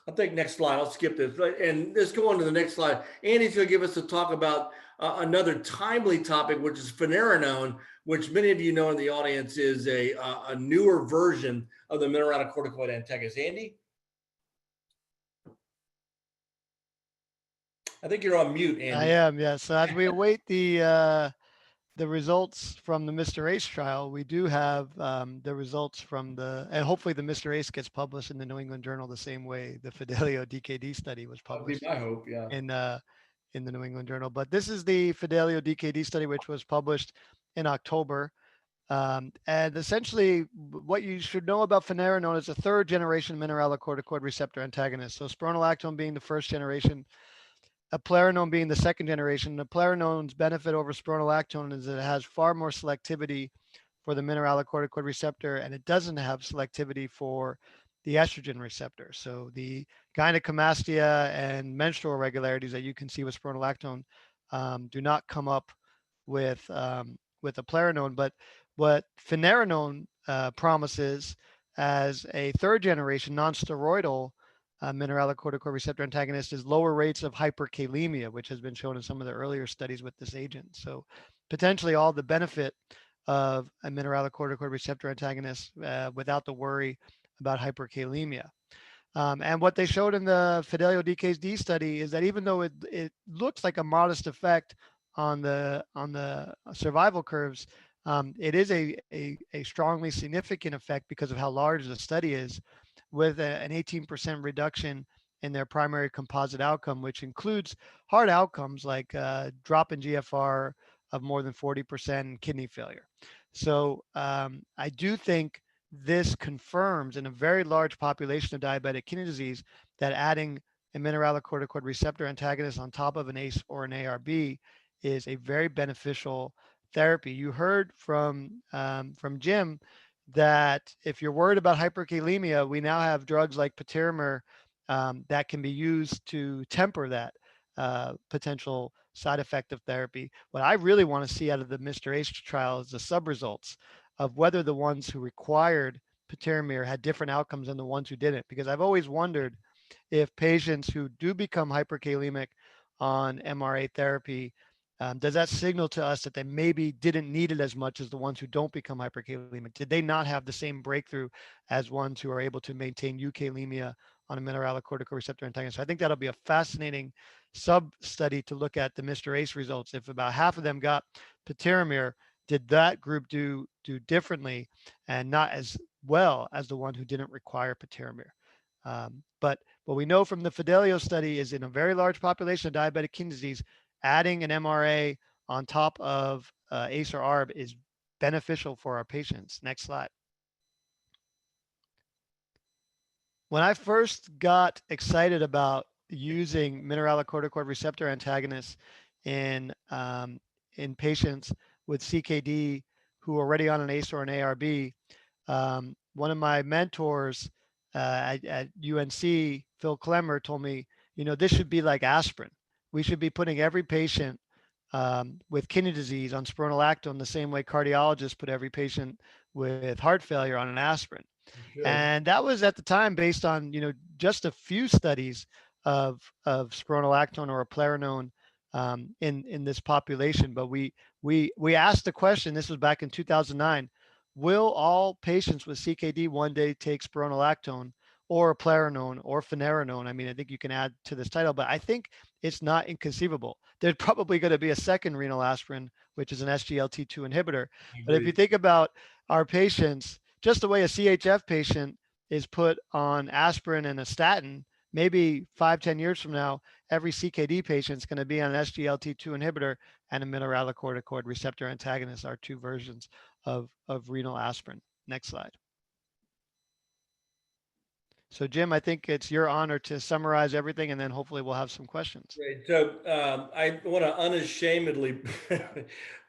I think next slide, I'll skip this. And let's go on to the next slide. Andy's gonna give us a talk about another timely topic, which is finerenone, which many of you know in the audience is a newer version of the mineralocorticoid antagonist. Andy? I think you're on mute, Andy. I am, yes. So as we await the results from the Mr. ACE trial, we do have the results from and hopefully the Mr. ACE gets published in the New England Journal the same way the Fidelio DKD study was published. That would be my hope, yeah. In the New England Journal. But this is the Fidelio DKD study, which was published in October. And essentially what you should know about finerenone is a 3rd generation mineralocorticoid receptor antagonist. So spironolactone being the 1st generation, a plerinone being the 2nd generation. The plerinone's benefit over spironolactone is that it has far more selectivity for the mineralocorticoid receptor, and it doesn't have selectivity for the estrogen receptor. So the gynecomastia and menstrual irregularities that you can see with spironolactone do not come up with a plerinone. But what finerenone promises as a 3rd generation non-steroidal mineralocorticoid receptor antagonist is lower rates of hyperkalemia, which has been shown in some of the earlier studies with this agent. So potentially all the benefit of a mineralocorticoid receptor antagonist without the worry about hyperkalemia. And what they showed in the Fidelio DKD study is that even though it looks like a modest effect on the survival curves, it is a strongly significant effect because of how large the study is, with an 18% reduction in their primary composite outcome, which includes hard outcomes like drop in GFR of more than 40% and kidney failure. So I do think this confirms in a very large population of diabetic kidney disease that adding a mineralocorticoid receptor antagonist on top of an ACE or an ARB is a very beneficial therapy. You heard from Jim that if you're worried about hyperkalemia, we now have drugs like patiromer that can be used to temper that potential side effect of therapy. What I really want to see out of the Mr. Ace trial is the sub-results of whether the ones who required patiromer had different outcomes than the ones who didn't. Because I've always wondered if patients who do become hyperkalemic on MRA therapy, does that signal to us that they maybe didn't need it as much as the ones who don't become hyperkalemic? Did they not have the same breakthrough as ones who are able to maintain eukalemia on a mineralocorticoid receptor antagonist? So I think that'll be a fascinating sub-study to look at the Mr. Ace results. If about half of them got patiromer, did that group do differently and not as well as the one who didn't require patiromer? But what we know from the Fidelio study is in a very large population of diabetic kidney disease, adding an MRA on top of ACE or ARB is beneficial for our patients. Next slide. When I first got excited about using mineralocorticoid receptor antagonists in patients with CKD who are already on an ACE or an ARB, one of my mentors at UNC, Phil Clemmer, told me, this should be like aspirin. We should be putting every patient with kidney disease on spironolactone the same way cardiologists put every patient with heart failure on an aspirin. And that was at the time based on just a few studies of spironolactone or eplerenone in this population. But we asked the question. This was back in 2009. Will all patients with CKD one day take spironolactone or eplerenone or finerenone? I mean, I think you can add to this title, but I think it's not inconceivable. There's probably going to be a second renal aspirin, which is an SGLT2 inhibitor. But if you think about our patients, just the way a CHF patient is put on aspirin and a statin, maybe 5-10 years from now, every CKD patient is going to be on an SGLT2 inhibitor and a mineralocorticoid receptor antagonist, are two versions of renal aspirin. Next slide. So Jim, I think it's your honor to summarize everything, and then hopefully we'll have some questions. Great. So I want to unashamedly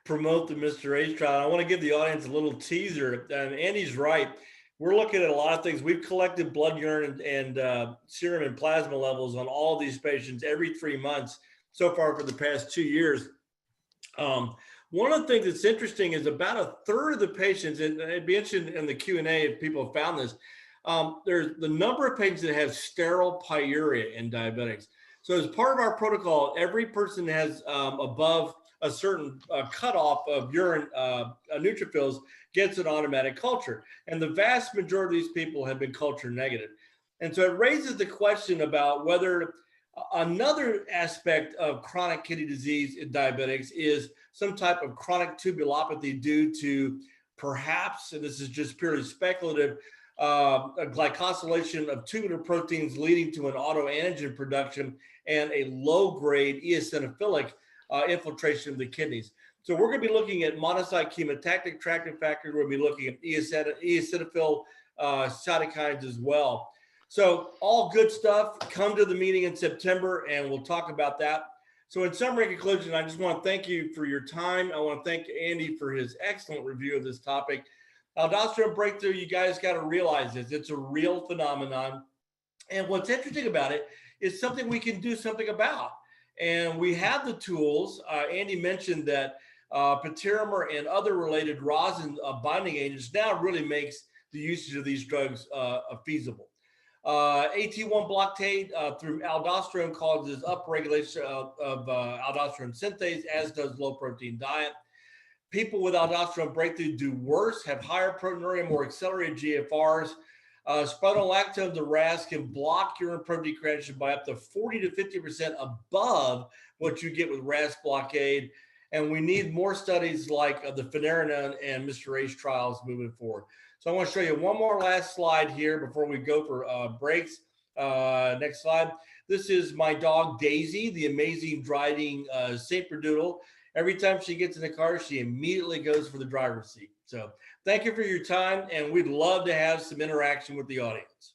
promote the Mr. Ace trial. I want to give the audience a little teaser. And Andy's right. We're looking at a lot of things. We've collected blood, urine, and serum and plasma levels on all these patients every 3 months so far for the past 2 years. One of the things that's interesting is about a third of the patients, and it'd be interesting in the Q&A if people have found this, there's the number of patients that have sterile pyuria in diabetics. So as part of our protocol, every person has above a certain cutoff of urine neutrophils gets an automatic culture. And the vast majority of these people have been culture negative. And so it raises the question about whether another aspect of chronic kidney disease in diabetics is some type of chronic tubulopathy due to perhaps, and this is just purely speculative, a glycosylation of tubular proteins leading to an autoantigen production and a low-grade eosinophilic infiltration of the kidneys. So we're going to be looking at monocyte chemotactic tracting factor. We're going to be looking at eosinophil cytokines as well. So all good stuff. Come to the meeting in September, and we'll talk about that. So in summary and conclusion, I just want to thank you for your time. I want to thank Andy for his excellent review of this topic. Aldosterone breakthrough, you guys got to realize this. It's a real phenomenon. And what's interesting about it is something we can do something about. And we have the tools. Andy mentioned that patiromer and other related rosin binding agents now really makes the usage of these drugs feasible. AT1 blockade through aldosterone causes upregulation of aldosterone synthase, as does low protein diet. People with aldosterone breakthrough do worse, have higher proteinuria, more accelerated GFRs. Spironolactone, the RAS, can block urine protein degradation by up to 40 to 50% above what you get with RAS blockade. And we need more studies like the finerenone and Mr. Ace trials moving forward. So I want to show you one more last slide here before we go for breaks. Next slide. This is my dog, Daisy, the amazing driving St. Berdoodle. Every time she gets in the car, she immediately goes for the driver's seat. So thank you for your time, and we'd love to have some interaction with the audience.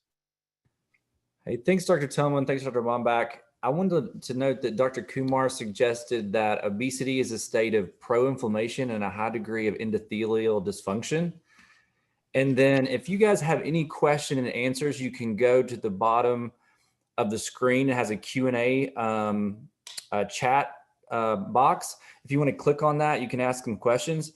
Hey, thanks, Dr. Tumlin. Thanks, Dr. Bomback. I wanted to note that Dr. Kumar suggested that obesity is a state of pro-inflammation and a high degree of endothelial dysfunction. And then if you guys have any question and answers, you can go to the bottom of the screen. It has a Q&A chat box. If you want to click on that, you can ask them questions.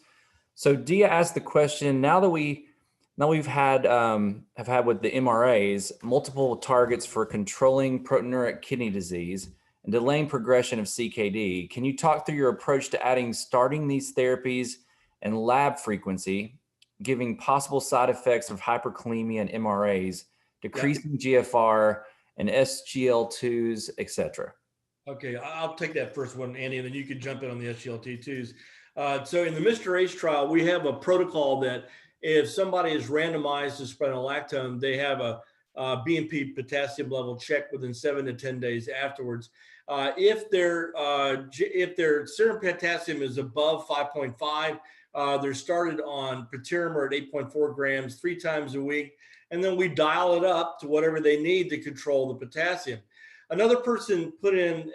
So Dia asked the question, now we've had have had with the MRAs multiple targets for controlling proteinuric kidney disease and delaying progression of CKD. Can you talk through your approach to starting these therapies and lab frequency, giving possible side effects of hyperkalemia and MRAs, decreasing GFR and SGLT2s, etc.? Okay, I'll take that first one, Andy, and then you can jump in on the SGLT2s. So in the Mr. Ace trial, we have a protocol that if somebody is randomized to spironolactone, they have a BNP potassium level checked within 7 to 10 days afterwards. If their serum potassium is above 5.5, they're started on patiromer at 8.4 grams 3 times a week, and then we dial it up to whatever they need to control the potassium. Another person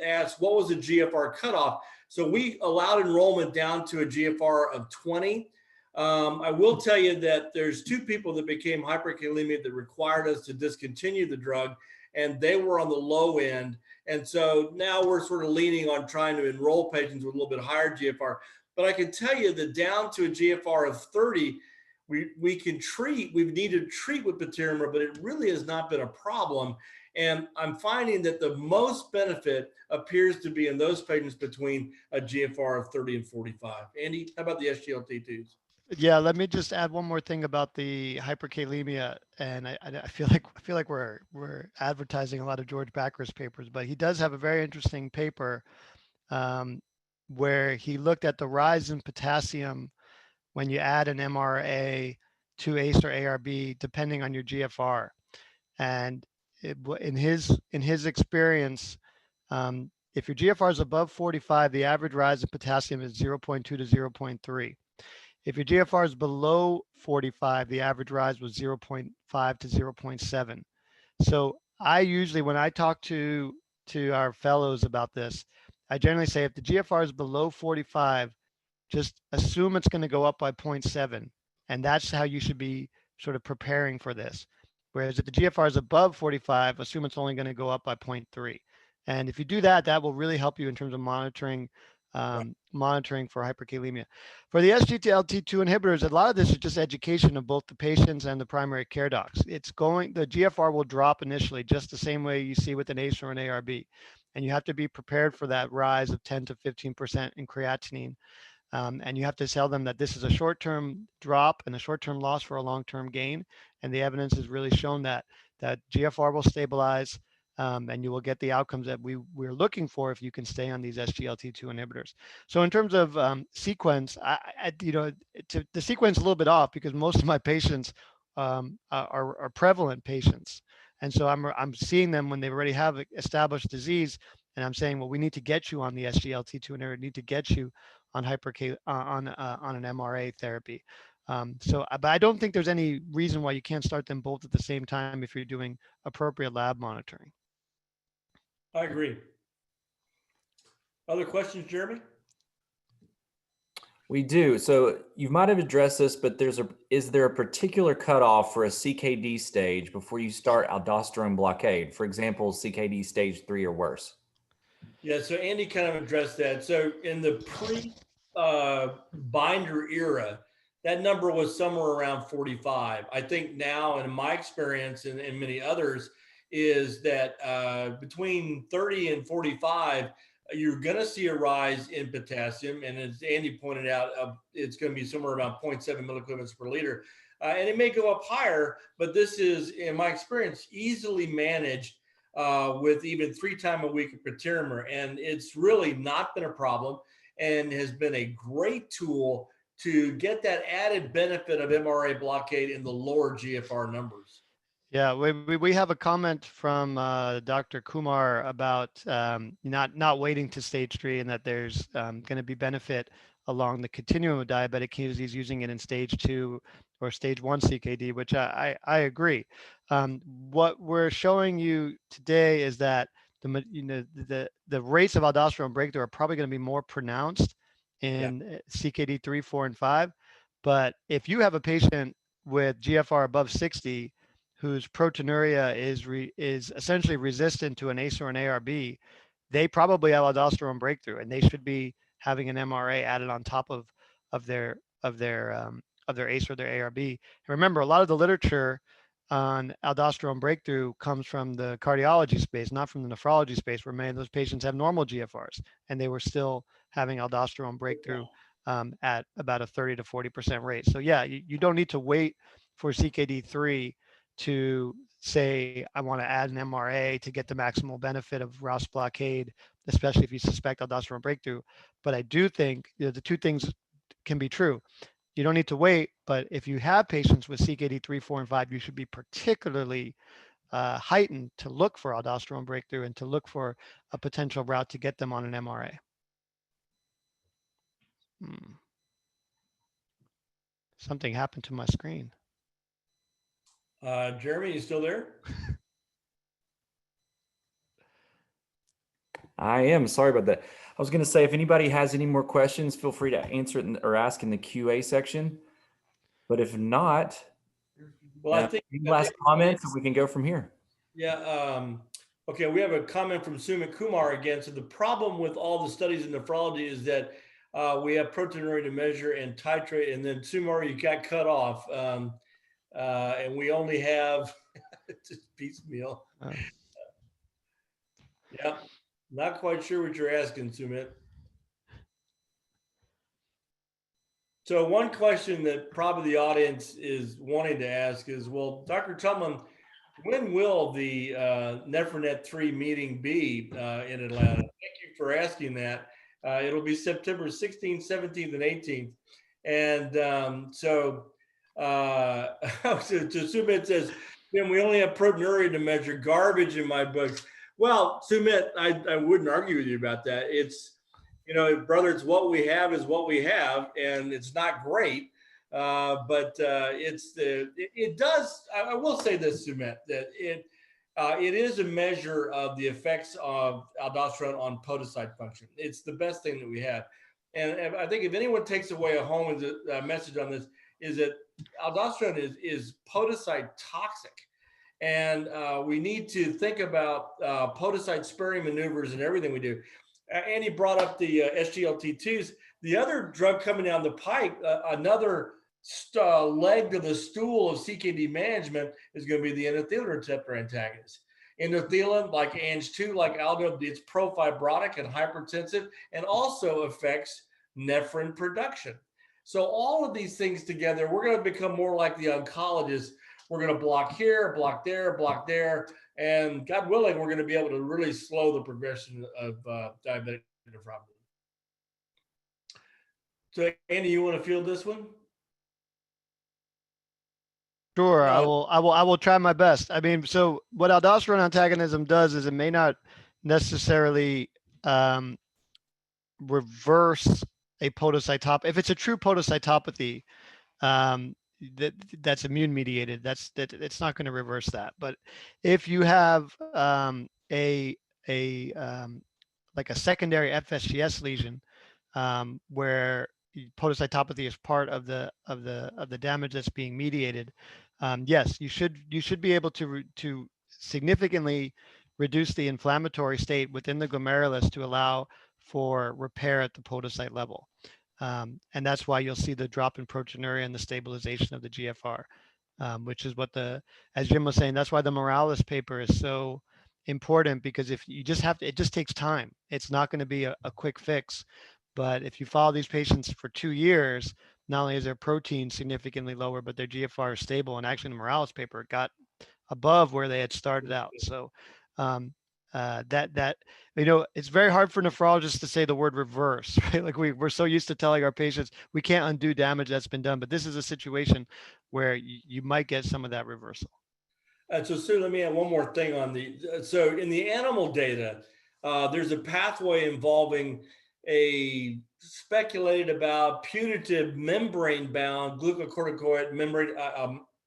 asked, what was the GFR cutoff? So we allowed enrollment down to a GFR of 20. I will tell you that there's 2 people that became hyperkalemia that required us to discontinue the drug, and they were on the low end. And so now we're sort of leaning on trying to enroll patients with a little bit higher GFR. But I can tell you that down to a GFR of 30, we can treat, we've needed to treat with patiromer, but it really has not been a problem. And I'm finding that the most benefit appears to be in those patients between a GFR of 30 and 45. Andy, how about the SGLT2s? Yeah, let me just add one more thing about the hyperkalemia, and I feel like we're advertising a lot of George Backer's papers, but he does have a very interesting paper where he looked at the rise in potassium when you add an MRA to ACE or ARB, depending on your GFR. And in his experience, if your GFR is above 45, the average rise in potassium is 0.2 to 0.3. If your GFR is below 45, the average rise was 0.5 to 0.7. So I usually, when I talk to our fellows about this, I generally say if the GFR is below 45, just assume it's going to go up by 0.7. And that's how you should be sort of preparing for this. Whereas if the GFR is above 45, assume it's only going to go up by 0.3. And if you do that, that will really help you in terms of monitoring for hyperkalemia. For the SGLT2 inhibitors, a lot of this is just education of both the patients and the primary care docs. The GFR will drop initially just the same way you see with an ACE or an ARB. And you have to be prepared for that rise of 10 to 15% in creatinine. And you have to tell them that this is a short-term drop and a short-term loss for a long-term gain. And the evidence has really shown that GFR will stabilize, and you will get the outcomes that we're looking for if you can stay on these SGLT2 inhibitors. So in terms of sequence, the sequence is a little bit off because most of my patients are prevalent patients. And so I'm seeing them when they already have established disease, and I'm saying, well, we need to get you on the SGLT2 inhibitor, need to get you on on an MRA therapy. But I don't think there's any reason why you can't start them both at the same time if you're doing appropriate lab monitoring. I agree. Other questions, Jeremy? We do. So you might have addressed this, but is there a particular cutoff for a CKD stage before you start aldosterone blockade? For example, CKD stage 3 or worse? Yeah, so Andy kind of addressed that. So in the pre-binder era, that number was somewhere around 45. I think now, and in my experience and many others, is that between 30 and 45, you're going to see a rise in potassium. And as Andy pointed out, it's going to be somewhere around 0.7 milliequivalents per liter. and it may go up higher, but this is, in my experience, easily managed with even 3 times a week of Presbyterian, and it's really not been a problem and has been a great tool to get that added benefit of MRA blockade in the lower GFR numbers. Yeah, we have a comment from Dr. Kumar about not waiting to stage 3, and that there's going to be benefit along the continuum of diabetic ketosis. He's using it in stage 2 or stage 1 CKD, which I agree. What we're showing you today is that the rates of aldosterone breakthrough are probably going to be more pronounced in CKD 3, 4, and 5. But if you have a patient with GFR above 60 whose proteinuria is essentially resistant to an ACE or an ARB, they probably have aldosterone breakthrough, and they should be having an MRA added on top of their ACE or their ARB. And remember, a lot of the literature on aldosterone breakthrough comes from the cardiology space, not from the nephrology space, where many of those patients have normal GFRs, and they were still having aldosterone breakthrough at about a 30 to 40% rate. So yeah, you don't need to wait for CKD3 to say, I want to add an MRA to get the maximal benefit of ROS blockade, especially if you suspect aldosterone breakthrough. But I do think the 2 things can be true. You don't need to wait, but if you have patients with CKD 3, 4, and 5, you should be particularly heightened to look for aldosterone breakthrough and to look for a potential route to get them on an MRA. Something happened to my screen. Jeremy, you still there? I am. Sorry about that. I was going to say, if anybody has any more questions, feel free to answer it or ask in the QA section. But if not, well, I think last comments, and we can go from here. Yeah. Okay. We have a comment from Sumit Kumar again. So the problem with all the studies in nephrology is that we have proteinuria to measure and titrate, and then Sumar, you got cut off, and we only have just piecemeal. Yeah. Not quite sure what you're asking, Sumit. So one question that probably the audience is wanting to ask is, well, Dr. Tumlin, when will the NephroNet 3 meeting be in Atlanta? Thank you for asking that. It'll be September 16th, 17th, and 18th. And so Sumit says, then we only have proteinuria to measure. Garbage in my books. Well, Sumit, I wouldn't argue with you about that. It's, brother, it's what we have is what we have, and it's not great. But it does. I will say this, Sumit, that it is a measure of the effects of aldosterone on podocyte function. It's the best thing that we have, and I think if anyone takes away a home as a message on this, is that aldosterone is podocyte toxic, and we need to think about podocyte sparing maneuvers and everything we do. Andy brought up the SGLT2s. The other drug coming down the pike, another leg to the stool of CKD management, is going to be the endothelin receptor antagonist. Endothelin, like Ang2, like Aldo, it's pro-fibrotic and hypertensive, and also affects nephrin production. So all of these things together, we're going to become more like the oncologist. We're going to block here, block there, block there. And God willing, we're going to be able to really slow the progression of diabetic nephropathy. So, Andy, you want to field this one? Sure, I will try my best. I mean, so what aldosterone antagonism does is it may not necessarily reverse a podocytopathy. If it's a true podocytopathy, that's immune mediated, it's not going to reverse that. But if you have like a secondary FSGS lesion, where podocytopathy is part of the damage that's being mediated, yes, you should be able to significantly reduce the inflammatory state within the glomerulus to allow for repair at the podocyte level. And that's why you'll see the drop in proteinuria and the stabilization of the GFR, which is what as Jim was saying, that's why the Morales paper is so important, because if you just it just takes time. It's not going to be a quick fix, but if you follow these patients for 2 years, not only is their protein significantly lower, but their GFR is stable. And actually, in the Morales paper, it got above where they had started out. So it's very hard for nephrologists to say the word reverse, right? Like we're so used to telling our patients we can't undo damage that's been done, but this is a situation where you might get some of that reversal. So Sue, let me add one more thing on so in the animal data, there's a pathway involving a speculated about putative membrane-bound glucocorticoid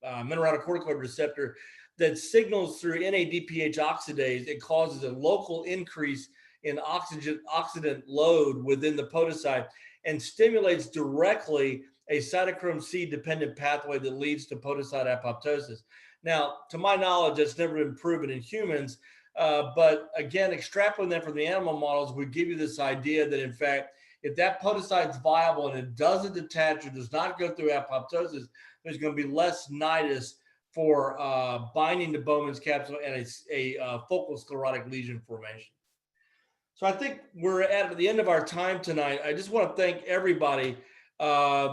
mineralocorticoid receptor that signals through NADPH oxidase. It causes a local increase in oxidant load within the podocyte and stimulates directly a cytochrome C dependent pathway that leads to podocyte apoptosis. Now, to my knowledge, that's never been proven in humans. But again, extrapolating that from the animal models would give you this idea that, in fact, if that podocyte is viable and it doesn't detach or does not go through apoptosis, there's going to be less nidus for binding to Bowman's capsule and a focal sclerotic lesion formation. So I think we're at the end of our time tonight. I just want to thank everybody.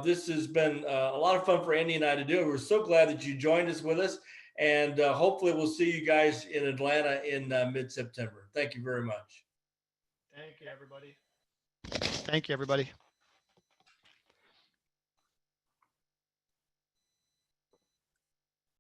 This has been a lot of fun for Andy and I to do. We're so glad that you joined us with us. And hopefully we'll see you guys in Atlanta in mid-September. Thank you very much. Thank you, everybody. Thank you, everybody.